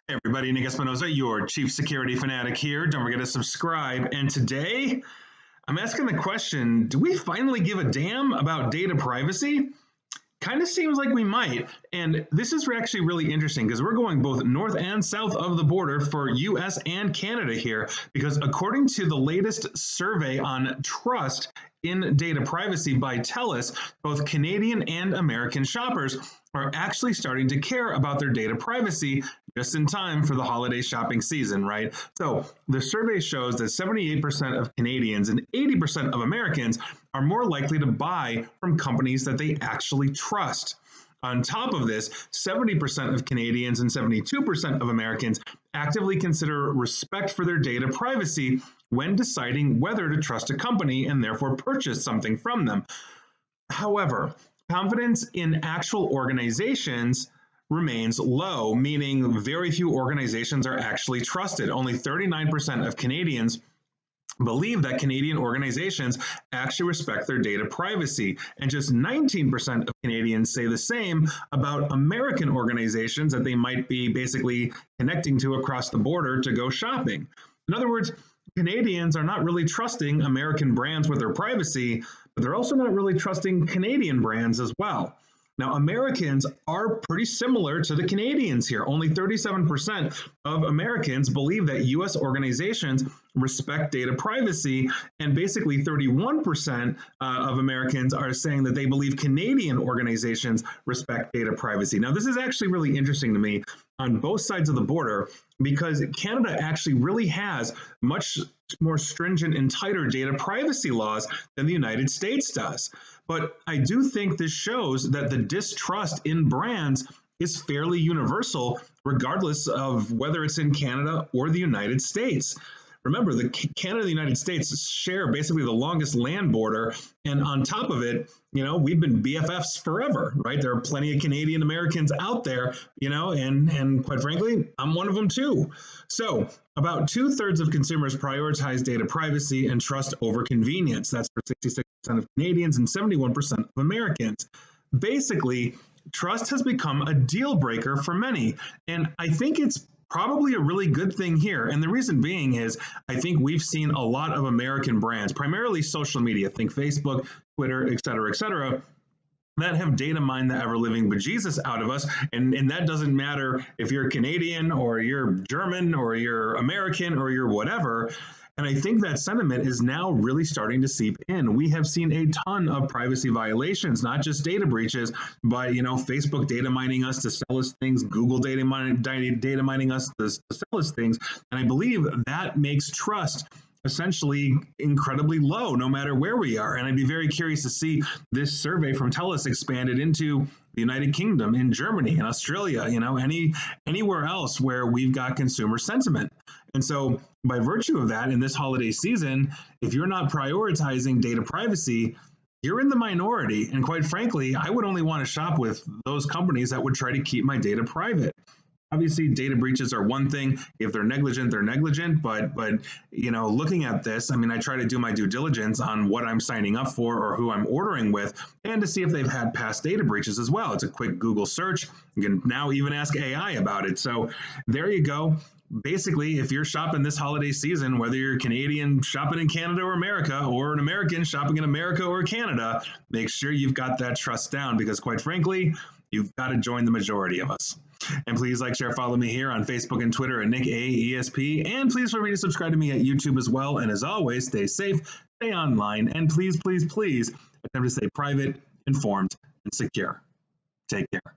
Hey everybody, Nick Espinosa, your chief security fanatic here. Don't forget to subscribe. And today, I'm asking the question, do we finally give a damn about data privacy? Kind of seems like we might. And this is actually really interesting because we're going both north and south of the border for US and Canada here. Because according to the latest survey on trust in data privacy by TELUS, both Canadian and American shoppers are actually starting to care about their data privacy just in time for the holiday shopping season, right? So the survey shows that 78% of Canadians and 80% of Americans are more likely to buy from companies that they actually trust. On top of this, 70% of Canadians and 72% of Americans actively consider respect for their data privacy when deciding whether to trust a company and therefore purchase something from them. However, confidence in actual organizations remains low, meaning very few organizations are actually trusted. Only 39% of Canadians believe that Canadian organizations actually respect their data privacy, and just 19% of Canadians say the same about American organizations that they might be basically connecting to across the border to go shopping. In other words, Canadians are not really trusting American brands with their privacy, but they're also not really trusting Canadian brands as well. Now, Americans are pretty similar to the Canadians here. Only 37% of Americans believe that US organizations respect data privacy, and basically 31% of Americans are saying that they believe Canadian organizations respect data privacy. Now, this is actually really interesting to me on both sides of the border because Canada actually really has much more stringent and tighter data privacy laws than the United States does. But I do think this shows that the distrust in brands is fairly universal, regardless of whether it's in Canada or the United States. Remember, the Canada and the United States share basically the longest land border, and on top of it, we've been BFFs forever, right? There are plenty of Canadian Americans out there, and quite frankly, I'm one of them too. So, about 2/3 of consumers prioritize data privacy and trust over convenience. That's for 66% of Canadians and 71% of Americans. Basically, trust has become a deal breaker for many, and I think it's probably a really good thing here. And the reason being is I think we've seen a lot of American brands, primarily social media, think Facebook, Twitter, et cetera, that have data mined the ever living bejesus out of us. And that doesn't matter if you're Canadian or you're German or you're American or you're whatever. And I think that sentiment is now really starting to seep in. We have seen a ton of privacy violations, not just data breaches, but Facebook data mining us to sell us things, Google data mining us to sell us things, and I believe that makes trust essentially incredibly low no matter where we are. And I'd be very curious to see this survey from TELUS expanded into the United Kingdom, in Germany, in Australia, anywhere else where we've got consumer sentiment. And so by virtue of that, in this holiday season, if you're not prioritizing data privacy, you're in the minority. And quite frankly, I would only want to shop with those companies that would try to keep my data private. Obviously, data breaches are one thing. If they're negligent, they're negligent. But looking at this, I try to do my due diligence on what I'm signing up for or who I'm ordering with, and to see if they've had past data breaches as well. It's a quick Google search. You can now even ask AI about it. So there you go. Basically, if you're shopping this holiday season, whether you're Canadian shopping in Canada or America, or an American shopping in America or Canada, make sure you've got that trust down, because quite frankly, you've got to join the majority of us. And please like, share, follow me here on Facebook and Twitter at Nick AESP. And please feel free to subscribe to me at YouTube as well. And as always, stay safe, stay online, and please, please, please attempt to stay private, informed, and secure. Take care.